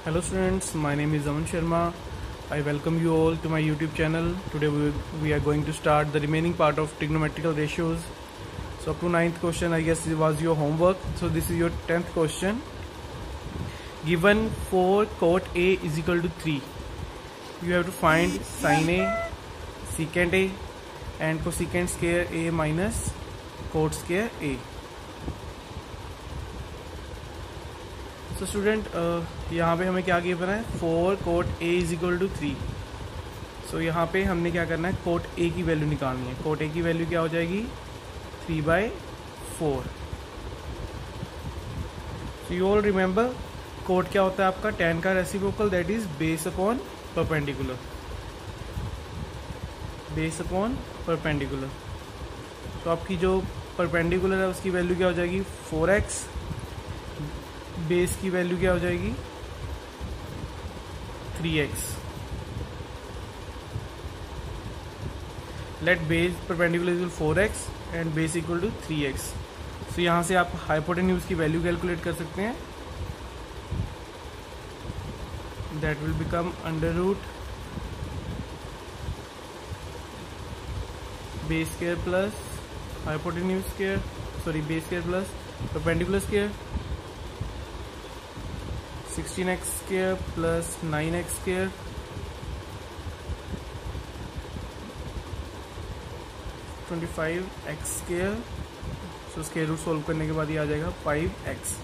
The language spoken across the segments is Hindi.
Hello students, my name is Aman Sharma. I welcome you all to my YouTube channel. Today we are going to start the remaining part of trigonometrical ratios. So up to 9th question, I guess it was your homework. So this is your 10th question. Given 4 cot A is equal to 3, you have to find sin A, secant A and cosecant square A minus cot square A. तो स्टूडेंट यहाँ पे हमें क्या गिवन है 4 cot A is equal to 3. So यहाँ पे हमने क्या करना है cot A की वैल्यू निकालनी है. cot A की वैल्यू क्या हो जाएगी 3/4. So you all remember cot क्या होता है आपका tan का reciprocal that is base upon perpendicular. Base upon perpendicular. तो आपकी जो परपेंडिकुलर है उसकी वैल्यू क्या हो जाएगी 4x. बेस की वैल्यू क्या हो जाएगी 3x. Let base perpendicular equal 4x and base equal to 3x. So यहां से आप हाइपोटेन्यूज की वैल्यू कैलकुलेट कर सकते हैं. That will become under root base square plus hypotenuse square, sorry base square plus perpendicular square. 16x square plus 9x square (25x square). So square root solve करने के बाद ये आ जाएगा 5x.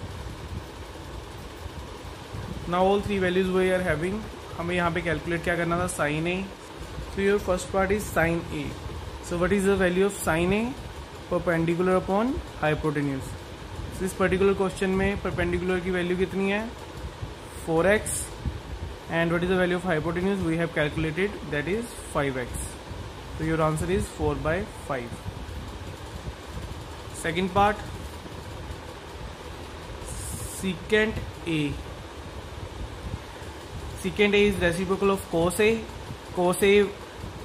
Now all three values we are having. हमें यहाँ पे कैलकुलेट क्या करना था sine A. So your first part is sine A. So what is the value of sine A perpendicular upon hypotenuse. So इस पर्टिकुलर क्वेश्चन में परपेंडिकुलर की वैल्यू कितनी है 4x and what is the value of hypotenuse we have calculated, that is 5x. So your answer is 4/5. Second part, secant A. Secant A is reciprocal of cos A. Cos A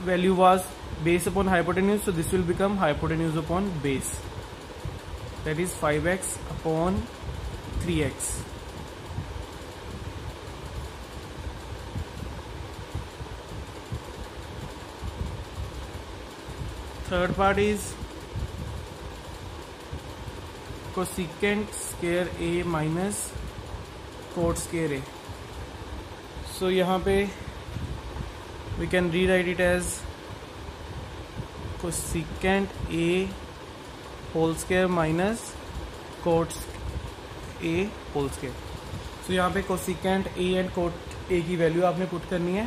value was base upon hypotenuse, so this will become hypotenuse upon base, that is 5x upon 3x. Third part is cosecant square A minus cot square A. So यहाँ पे we can rewrite it as cosecant A whole square minus cot A whole square. So यहाँ पे cosecant A and cot A की वैल्यू आपने पुट करनी है.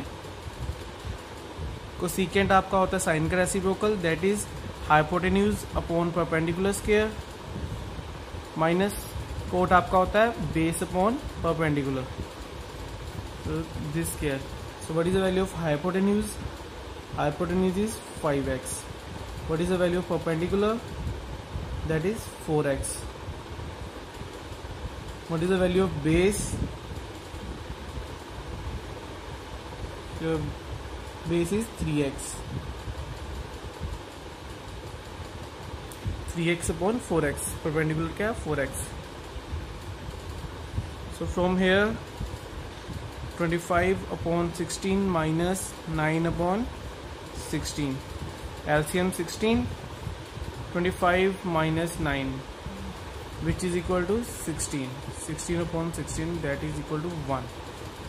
कोसेकेंट आपका होता है साइन का reciprocal that is hypotenuse upon perpendicular square minus cot आपका होता है base upon perpendicular. so this square. So what is the value of hypotenuse? Hypotenuse is 5x. What is the value of perpendicular? That is 4x. What is the value of base? Your base is 3x. 3x upon 4x. Perpendicular क्या 4x. So from here 25 upon 16 minus 9 upon 16. LCM 16. 25 minus 9 which is equal to 16. 16 upon 16 that is equal to 1.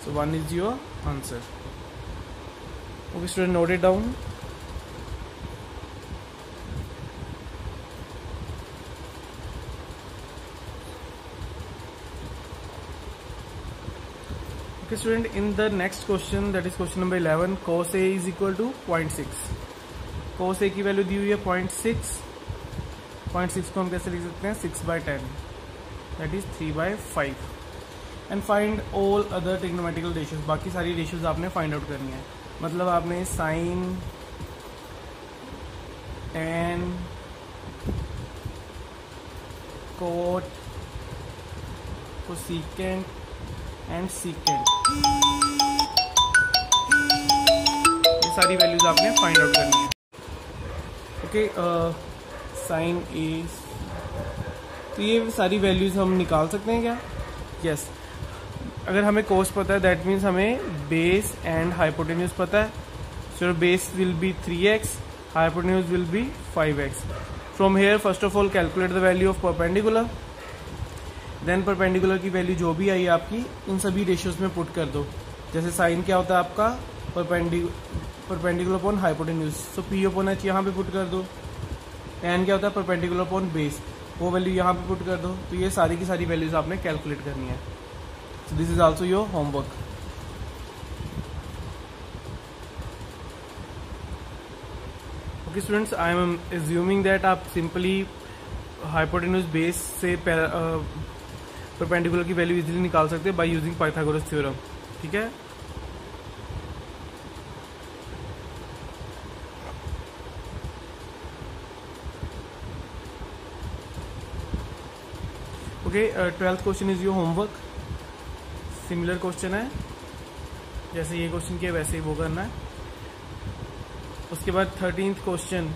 So 1 is your answer. Okay student, note it down. Okay student, in the next question, that is question number 11, cos A is equal to 0.6. cos A की वैल्यू दी हुई है 0.6. 0.6 को हम कैसे लिख सकते हैं 6/10, that is 3/5. And find all other trigonometrical ratios. बाकी सारी रेशियोज आपने फाइंड आउट करनी है. मतलब आपने sine tan cot cosecant and secant, ये सारी वैल्यूज आपने फाइंड आउट करनी है. ओके, साइन ए, तो ये सारी वैल्यूज हम निकाल सकते हैं क्या? यस. अगर हमें कोस पता है दैट मीन्स हमें बेस एंड हाइपोटेन्यूज पता है. So base will be 3x, hypotenuse will be 5x. From here first of all calculate the value of perpendicular. Then perpendicular की वैल्यू जो भी आई आपकी इन सभी रेशियोज में पुट कर दो. जैसे साइन क्या होता है आपका परपेंडिकुलर अपॉन हाइपोटेन्यूज, सो पी अपॉन एच यहाँ पे पुट कर दो. एन क्या होता है परपेंडिकुलर अपॉन बेस, वो वैल्यू यहाँ पे पुट कर दो. तो ये सारी की सारी वैल्यूज आपने कैलकुलेट करनी है. सो this is also your homework. Okay students, I am assuming that आप सिंपली हाइपोटेन्यूज बेस से परपेंडिकुलर की वैल्यू इजीली निकाल सकते हैं बाय यूजिंग पाइथागोरस थ्योरम. ठीक है. Okay, 12th question is your homework. Similar question है, जैसे ये क्वेश्चन किया वैसे ही वो करना है. उसके बाद 13th क्वेश्चन,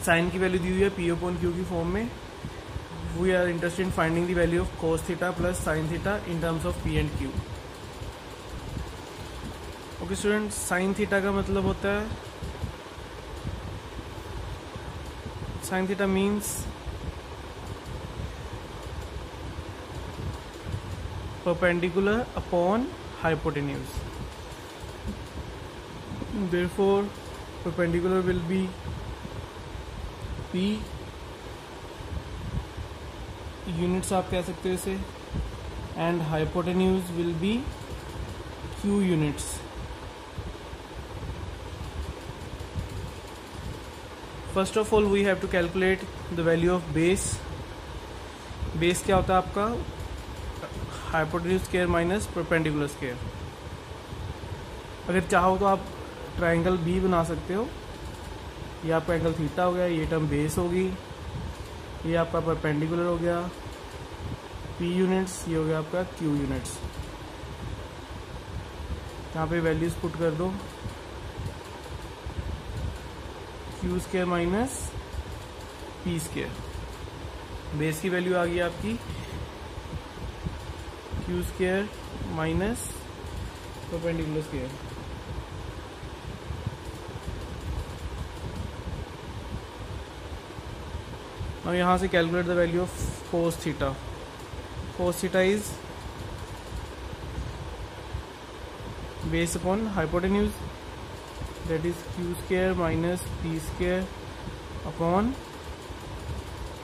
साइन की वैल्यू दी हुई है पी अपॉन क्यू की फॉर्म में. We are interested in finding the value of cos theta plus sine theta in terms of P and Q. Okay students, sine theta का मतलब होता है, sine theta means perpendicular upon hypotenuse. Therefore perpendicular will be P, units आप कह सकते हो इसे, and hypotenuse will be Q units. First of all we have to calculate the value of base. Base क्या होता है आपका hypotenuse square minus perpendicular square. अगर चाहो तो आप ट्राइंगल बी बना सकते हो. ये आपका एंगल थीटा हो गया, ये टर्म बेस होगी, ये आपका परपेंडिकुलर हो गया पी यूनिट्स, ये हो गया आपका क्यू यूनिट्स. यहाँ पे वैल्यूज पुट कर दो. Q square minus P square. Base की वैल्यू आ गई आपकी Q square minus perpendicular square. अब यहाँ से calculate the value of cos theta. Cos theta is base upon hypotenuse, that is Q square minus P square upon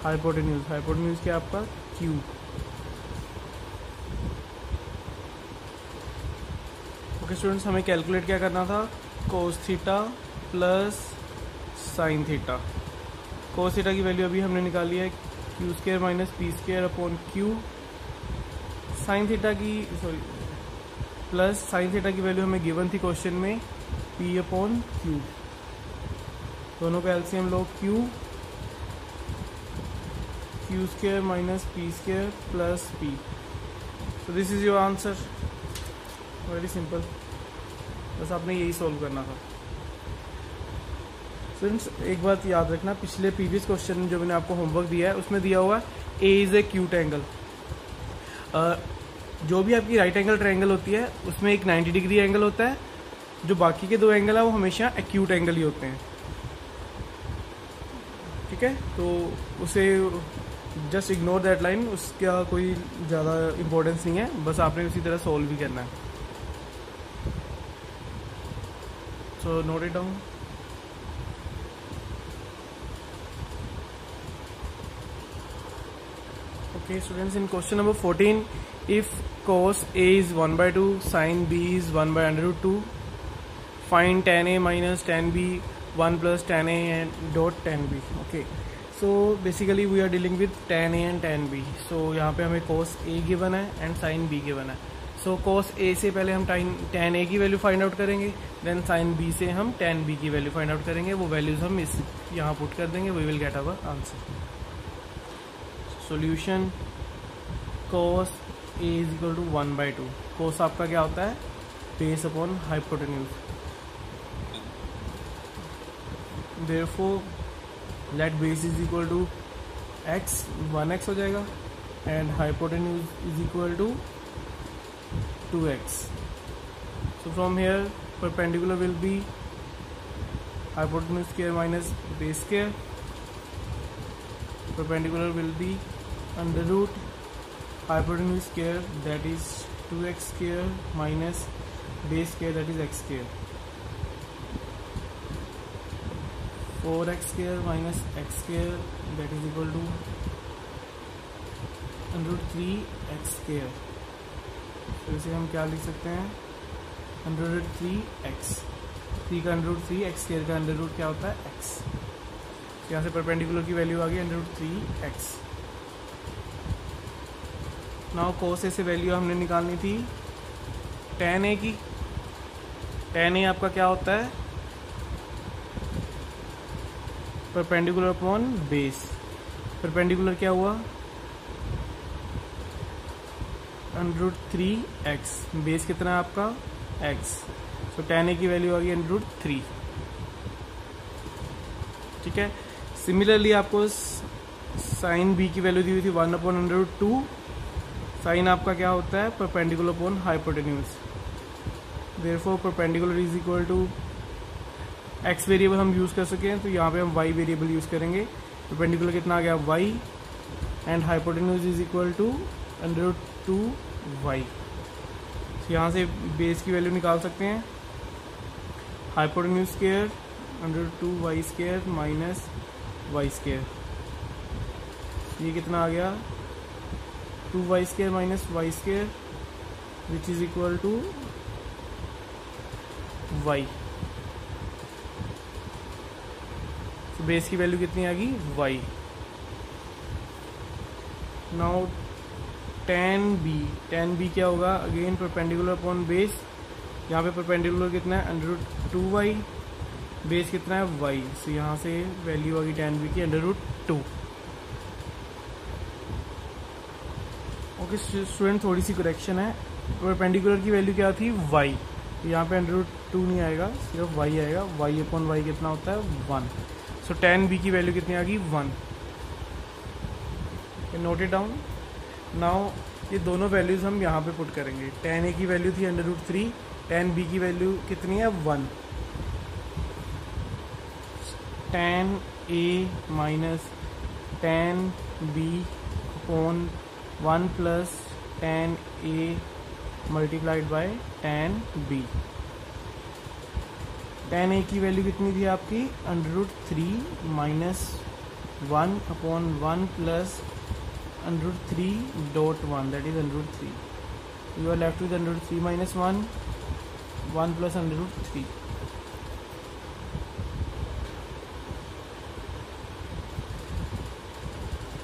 hypotenuse. Hypotenuse क्या आपका क्यू. ओके स्टूडेंट्स, हमें कैलकुलेट क्या करना था, कोस theta plus sine theta. Cos theta की वैल्यू अभी हमने निकाली है Q square minus P square upon Q. Sine theta की प्लस साइन थीटा की वैल्यू हमें गिवन थी क्वेश्चन में पी अपॉन क्यू. दोनों का LCM low Q square minus P square plus P. So this is your answer. Very simple, बस आपने यही सॉल्व करना था. फ्रेंड्स एक बात याद रखना, पिछले प्रीवियस क्वेश्चन जो मैंने आपको होमवर्क दिया है उसमें दिया हुआ ए इज ए क्यूट एंगल. जो भी आपकी राइट एंगल ट्रायंगल होती है उसमें एक 90 डिग्री एंगल होता है. जो बाकी के दो एंगल है वो हमेशा एक्यूट एंगल ही होते हैं. ठीक है, तो उसे जस्ट इग्नोर दैट लाइन, उसका कोई ज़्यादा इम्पोर्टेंस नहीं है, बस आपने उसी तरह सॉल्व भी करना है. So note it down. Okay students, in question number 14, if cos A is 1/2, sin B is 1/√2, find tan A minus tan B 1 plus tan A and dot tan B. Okay, so basically we are dealing with tan A and tan B. So यहाँ पे हमें cos A गिवन है and sin B गिवन है. So cos A से पहले हम tan A की वैल्यू फाइंड आउट करेंगे, then sin B से हम tan B की वैल्यू फाइंड आउट करेंगे. वो वैल्यूज हम इस यहाँ पुट कर देंगे, we will get our answer. Solution cos A is equal to 1/2. cos आपका क्या होता है, base upon hypotenuse. Therefore let base is equal to x, 1x हो जाएगा, and hypotenuse is equal to 2x. So from here perpendicular will be hypotenuse square minus base square. Perpendicular will be under root hypotenuse square, that is 2x square minus base square, that is x square. 4x square minus x square, that is equal to under root 3x square. तो इसे हम क्या लिख सकते हैं, अंडर रूट 3x. 3 का अंडर रूट 3, x स्क्वायर का अंडर रूट क्या होता है x. यहाँ से परपेंडिकुलर की वैल्यू आ गई under root 3x. Now cos a से वैल्यू हमने निकालनी थी tan a की. tan a आपका क्या होता है, परपेंडिकुलर अपॉन बेस. परपेंडिकुलर क्या हुआ, अंडर रूट 3x. बेस कितना है आपका x. तो tan a की वैल्यू आ गई अंडर रूट 3. ठीक है. सिमिलरली आपको साइन b की वैल्यू दी हुई थी 1 अपॉन अंडर रूट 2. साइन आपका क्या होता है, perpendicular upon hypotenuse. Therefore perpendicular is equal to x variable हम यूज कर सके, तो यहाँ पे हम y वेरिएबल यूज करेंगे. परपेंडिकुलर कितना आ गया y and hypotenuse is equal to under root 2y. तो यहाँ से बेस की वैल्यू निकाल सकते हैं. Hypotenuse square under root 2y square minus y square. ये कितना आ गया, 2y square minus y square which is equal to y. तो बेस की वैल्यू कितनी आ गई y. नाउ tan b क्या होगा, अगेन परपेंडिकुलर अपॉन बेस. यहाँ पे परपेंडिकुलर कितना है, अंडर रूट 2y. बेस कितना है y. तो यहाँ से वैल्यू आ गई tan b की अंडर रूट 2. ओके स्टूडेंट, थोड़ी सी करेक्शन है. परपेंडिकुलर की वैल्यू क्या थी y. तो यहाँ पे अंडर रूट 2 नहीं आएगा, सिर्फ y आएगा. y अपॉन y कितना होता है 1. सो tan b की वैल्यू कितनी आ गई 1. Note it down. नाउ ये दोनों वैल्यूज हम यहाँ पे पुट करेंगे. tan a की वैल्यू थी अंडर रूट 3, tan b की वैल्यू कितनी है 1. tan a minus tan b upon 1 plus tan a multiplied by tan b. tan a की वैल्यू कितनी थी आपकी, under root 3 minus 1 upon 1 plus under root 3 dot 1, that is under root 3. You are left with under root 3 minus 1 plus under root 3.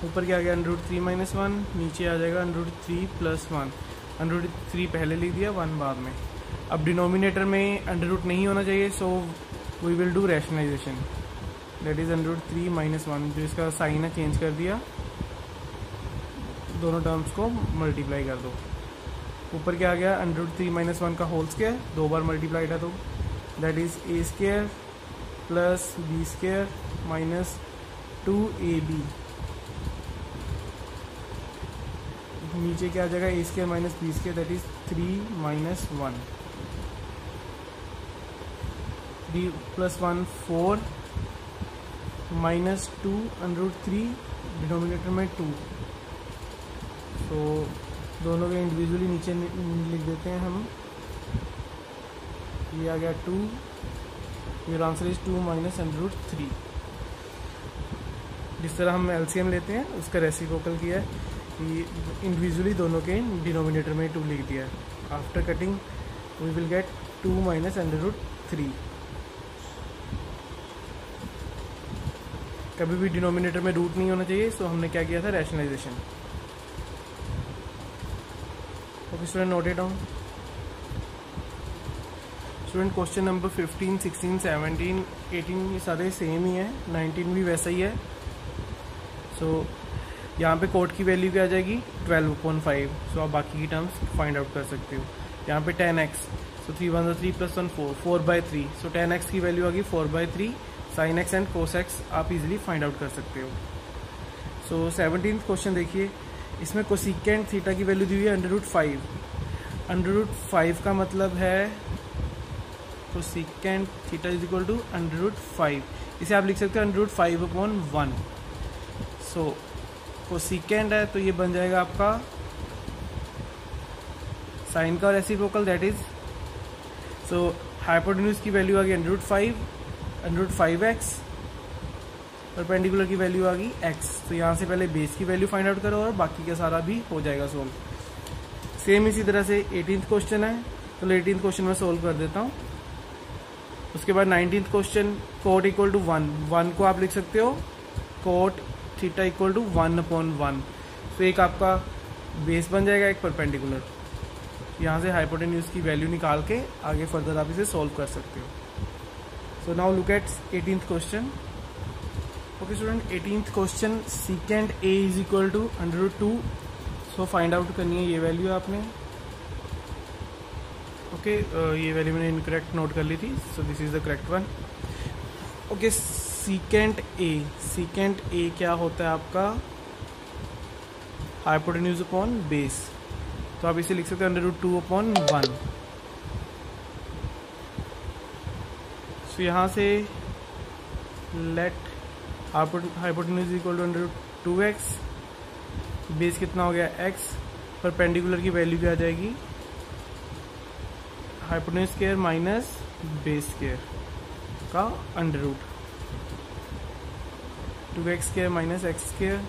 ऊपर क्या आ गया अंडर रूट 3 माइनस 1, नीचे आ जाएगा अंडर रूट 3 प्लस 1. अंडर रूट 3 पहले लिख दिया, 1 बाद में. अब डिनोमिनेटर में अंडर रूट नहीं होना चाहिए, so we will do rationalization. That is under root 3 minus 1. जो इसका साइन है चेंज कर दिया, दोनों टर्म्स को मल्टीप्लाई कर दो. ऊपर क्या आ गया, अंडर रूट 3 माइनस 1 का होल स्क्वायर, 2 बार मल्टीप्लाई था, तो that is a square plus b square minus 2ab. नीचे क्या आ जाएगा, a square minus b square, that is 3 minus 1. 3 plus 1 4 minus 2 under root 3, denominator में 2. तो दोनों के इंडिविजुअली नीचे लिख देते हैं हम. ये आ गया 2. Your answer is 2 minus under root 3. जिस तरह हम एलसीएम लेते हैं उसका रेसिप्रोकल किया है, कि इंडिविजुअली दोनों के डिनोमिनेटर में 2 लिख दिया. After cutting we will get 2 minus under root 3. कभी भी डिनोमिनेटर में रूट नहीं होना चाहिए, सो हमने क्या किया था, rationalization. Okay student, note it down. Student question number 15, 16, 17, 18 ये सारे सेम ही है. 19 भी वैसा ही है. सो यहाँ पे कोट की वैल्यू क्या आ जाएगी 12/5. सो आप बाकी की टर्म्स फाइंड आउट कर सकते हो. यहाँ पे tan x, सो 3 1 3 प्लस 1 4, 4/3. सो tan x की वैल्यू आ गई 4/3. sin x and cos x आप इजीली फाइंड आउट कर सकते हो. सो 17th क्वेश्चन देखिए. इसमें कोसिकेंट थीटा की वैल्यू दी हुई है अंडर रूट 5. √5 का मतलब है तो secant theta is equal to √5, इसे आप लिख सकते हो √5/1। सो कोसेकेंट है तो ये बन जाएगा आपका साइन का reciprocal, that is so hypotenuse की वैल्यू आ गई √5x, परपेंडिकुलर की वैल्यू आ गई x। तो यहाँ से पहले बेस की वैल्यू फाइंड आउट करो और बाकी का सारा भी हो जाएगा सोल्व। सेम इसी तरह से 18th क्वेश्चन है, तो 18th क्वेश्चन में सोल्व कर देता हूँ। उसके बाद 19th question, coat equal to 1 को आप लिख सकते हो कोट थीटा इक्वल टू 1/1। तो एक आपका बेस बन जाएगा, एक परपेंडिकुलर। यहाँ से हाइपोटेन्यूज की वैल्यू निकाल के आगे फर्दर आप इसे सोल्व कर सकते हो। So now look at 18th question. Okay student, 18th question, secant a is equal to √2। So find out करनी है ये वैल्यू आपने। ओके, ये वैल्यू मैंने इनकरेक्ट नोट कर ली थी, सो this is the correct one. Okay, secant a क्या होता है आपका, हाइपोटेन्यूज अपॉन बेस। तो आप इसे लिख सकते हैं √2/1। सो यहाँ से let hypotenuse equal to √2x, base कितना हो गया x, परपेंडिकुलर की वैल्यू क्या आ जाएगी hypotenuse square minus base square का under root, 2x square minus x square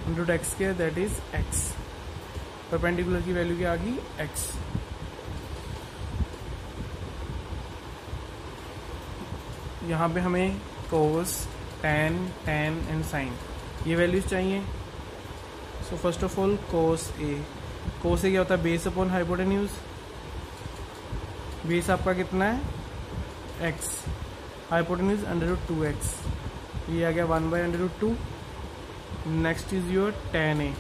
under x square, that is x। Perpendicular की वैल्यू क्या आ गई x। यहाँ पे हमें कोस, tan एंड साइन ये वैल्यूज चाहिए। So first of all cos A क्या होता है, बेस अपॉन हाइपोटेन्यूज। बेस आपका कितना है x, हाइपोटेन्यूज √2x, ये आ गया 1/√2। Next is your tan a।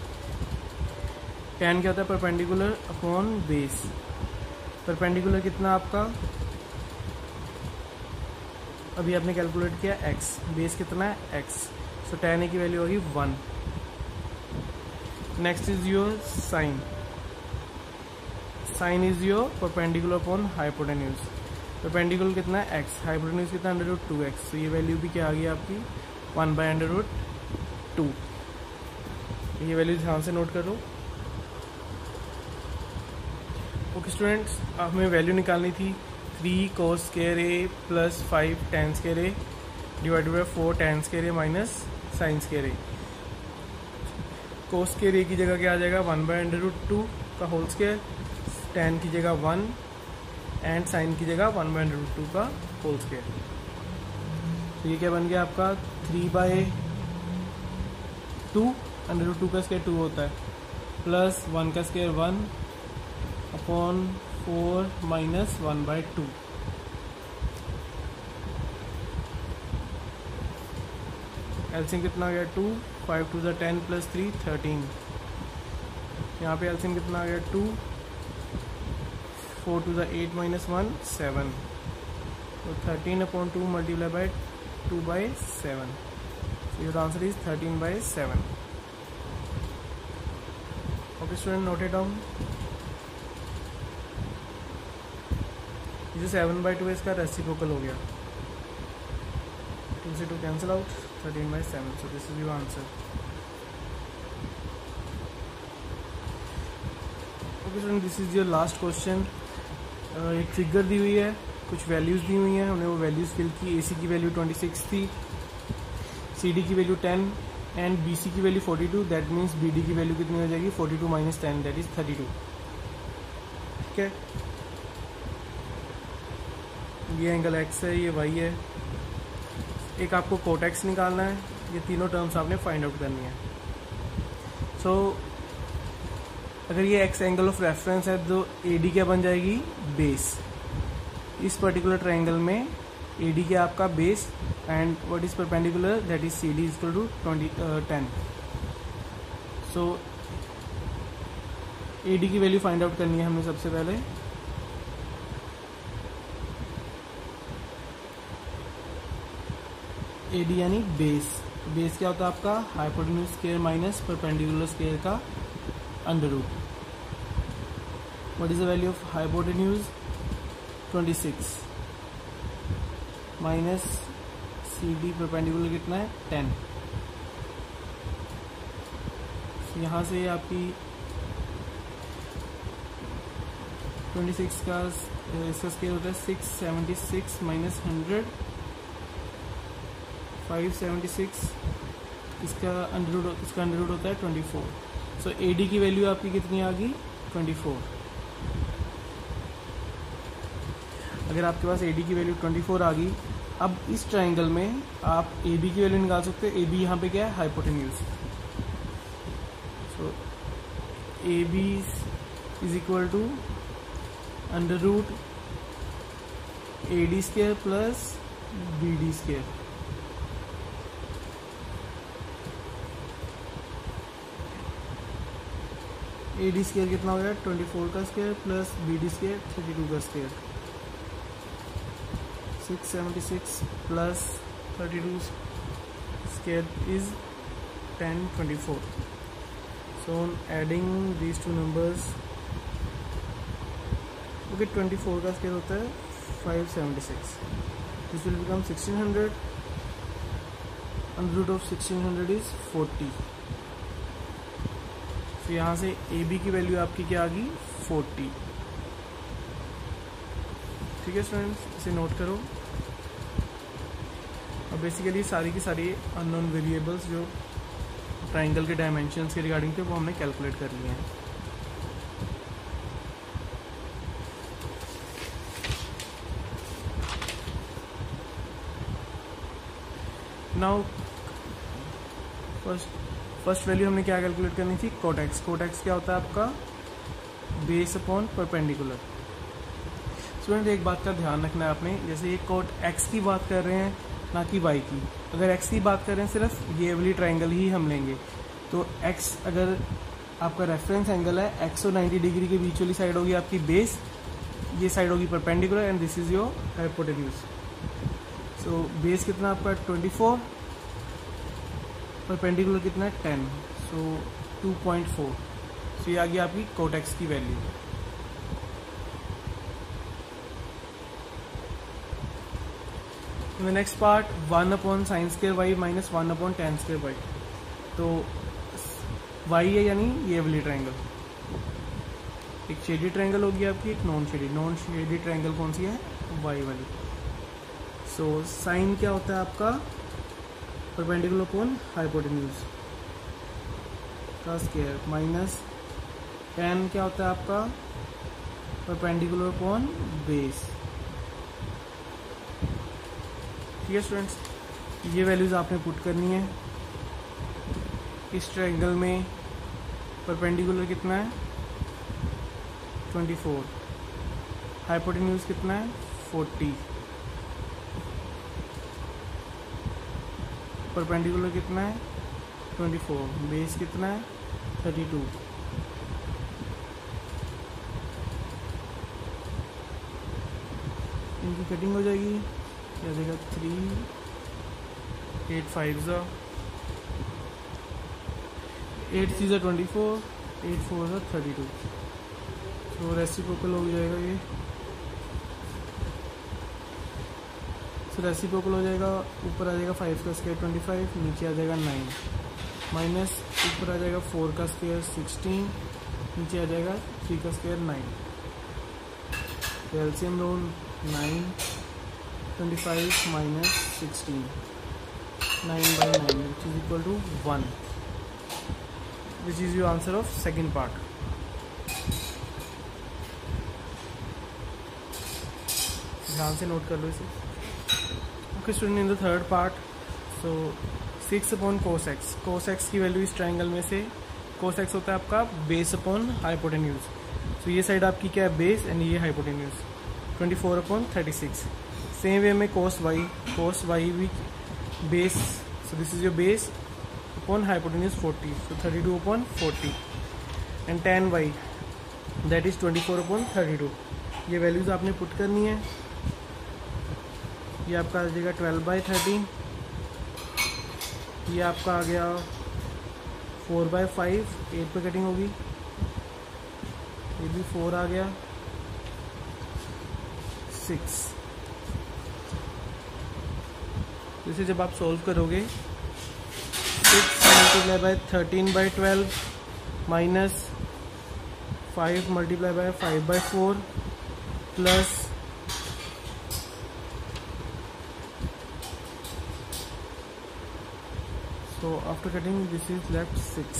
tan क्या होता है, परपेंडिकुलर अपॉन बेस। परपेंडिकुलर कितना आपका, अभी आपने कैलकुलेट किया x, बेस कितना है x, सो tan a की वैल्यू होगी 1। Next is your sine is your perpendicular upon hypotenuse. Perpendicular कितना है x, हाइपोटेन्यूज कितना √2x, तो ये वैल्यू भी क्या आ गई आपकी 1/√2। ये वैल्यू ध्यान से नोट कर लो। ओके स्टूडेंट्स, हमें वैल्यू निकालनी थी 3 cos square a plus 5 tan square a divided by 4 tan square a minus sine square a। cos square a की जगह क्या आ जाएगा 1/√2 का होल स्क्वायर, tan की जगह 1 एंड साइन की जगह 1/√2 का होल स्क्वायर। तो ये क्या बन गया आपका 3/2, √2 का स्क्वायर 2 होता है, प्लस 1 का स्क्वायर 1 अपॉन 4 माइनस 1/2। एलसीएम कितना आ गया 2, 5 2 10 प्लस 3 13। यहाँ पे एलसीएम कितना आ गया 2, 4 2 8 माइनस 1 7, तो 13/2 multiply by 2/7। So your answer is 13/7. Okay student, note it down. ये 7/2 इसका रेसिप्रोकल हो गया, 2 से 2 cancel out, 13/7. So this is your answer. Okay student, this is your last question. एक फिगर दी हुई है, कुछ वैल्यूज़ दी हुई हैं, हमने वो वैल्यूज़ फिल की। AC की वैल्यू 26 थी, CD की वैल्यू 10 एंड BC की वैल्यू 42। दैट मीन्स BD की वैल्यू कितनी हो जाएगी 42 माइनस 10, दैट इज 32। ठीक है, ये एंगल X है, ये Y है। एक आपको कोटेक्स निकालना है, ये तीनों टर्म्स आपने फाइंड आउट करनी है। सो अगर ये X एंगल ऑफ रेफरेंस है तो AD क्या बन जाएगी बेस। इस पर्टिकुलर ट्रायंगल में AD क्या आपका base and what is perpendicular that is CD is equal to 10। So AD की वैल्यू फाइंड आउट करनी है हमें सबसे पहले। AD यानी बेस। बेस क्या होता है आपका hypotenuse square minus perpendicular square का under root. What is the value of hypotenuse? 26 minus C D perpendicular कितना है? 10. यहाँ से आपकी 26 का इसका स्केयर होता है 676 माइनस 100, 576. इसका अंडर रूट होता है 24. सो ए डी की वैल्यू आपकी कितनी आ गई? 24. अगर आपके पास ए डी की वैल्यू 24 आ गई, अब इस ट्राइंगल में आप ए बी की वैल्यू निकाल सकते हो. ए बी यहाँ पे क्या है? Hypotenuse. So A B is equal to under root A D square plus B D square. A D square कितना हो गया? 24 का square plus B D square 32 का square. 676 plus 32 square is 1024. So on adding these two numbers, okay, 24 का स्केयर होता है 576. This will become 1600. Under root of 1600 is 40. So यहाँ से ए बी की वैल्यू आपकी क्या आ गई? 40. ठीक है स्टूडेंट्स, इसे नोट करो. अब बेसिकली सारी की सारी अननोन वेरिएबल्स जो ट्राइंगल के डायमेंशंस के रिगार्डिंग थे वो हमने कैलकुलेट कर लिए हैं. नाउ फर्स्ट वैल्यू हमने क्या कैलकुलेट करनी थी? Cot x. कोट एक्स क्या होता है आपका? Base upon perpendicular. स्टूडेंट एक बात का ध्यान रखना है आपने, जैसे ये कोट एक्स की बात कर रहे हैं ना कि वाई की. अगर एक्स की बात कर रहे हैं सिर्फ ये वाली ट्राइंगल ही हम लेंगे. तो एक्स अगर आपका रेफरेंस एंगल है, एक्स और 90 डिग्री के बीच वाली साइड होगी आपकी बेस, ये साइड होगी perpendicular and this is your hypotenuse. So base कितना आपका? 24. परपेंडिकुलर कितना है? 10. सो 2.4. सो ये आ गई आपकी कोट एक्स की value. Next part 1 upon sine square y minus 1 upon tan square y. तो वाई है यानी ये वाली ट्राइंगल. एक शेडी ट्राइंगल होगी आपकी, एक नॉन शेडी ट्राइंगल कौन सी है? वाई वाली. सो साइन क्या होता है आपका? परपेंडिकुलर अपॉन हाइपोटेन्यूज का स्क्वायर माइनस टेन क्या होता है आपका? Perpendicular upon base. ठीक है स्टूडेंट्स, ये वैल्यूज आपने पुट करनी है. इस ट्राइंगल में परपेंडिकुलर कितना है? 24. हाइपोटेन्यूज कितना है? 40. परपेंडिकुलर कितना है? 24. बेस कितना है? 32. इनकी कटिंग हो जाएगी, क्या आ जाएगा? 3 8 5 8 3 24, 8 4 32. तो रेसिप्रोकल हो जाएगा ये. सो रेसिप्रोकल हो जाएगा, ऊपर आ जाएगा 5 का स्क्वायर 25, नीचे आ जाएगा 9 माइनस ऊपर आ जाएगा 4 का स्क्वायर 16, नीचे आ जाएगा 3 का square 9. LCM low 9 25 minus 16, 9/9 which is equal to 1, which is your answer of second part. ध्यान से नोट कर लो इसे. Okay student, in the third part, so 6 upon cos x. Cos x की वैल्यू इस ट्राइंगल में से, कोस एक्स होता है आपका बेस अपॉन हाइपोटेन्यूज. सो ये साइड आपकी क्या है? बेस एंड ये हाइपोटेन्यूज. 24 अपॉन 36. सेम वे में कोस वाई भी base. So this is your base upon hypotenuse 40. सो 32 upon 40 and tan y that is 24 upon 32. ये वैल्यूज आपने पुट करनी है. ये आपका आ जाएगा 12/13. ये आपका आ गया 4/5, 8 पे कटिंग होगी. ये भी 4 आ गया, 6। इसे जब आप सॉल्व करोगे 6 multiply by 13/12 minus 5 multiply by 5/4 plus so after cutting this is left 6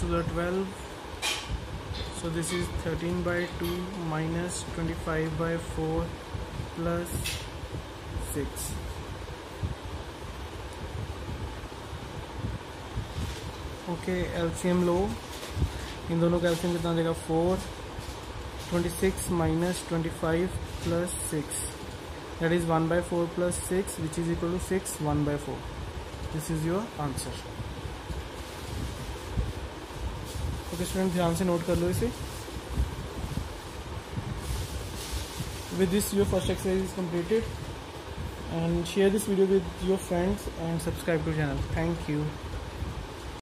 to the 12, so this is 13/2 minus 25/4 plus 6. Okay, LCM लो, इन दोनों का एलसीएम कितना देगा 4, 26 minus 25 plus 6, that is 1/4 plus 6 which is equal to 6, 1/4. This is your answer. Okay student, ध्यान से नोट कर लो इसे. With this your first exercise is completed, and share this video with your friends and subscribe to channel. Thank you.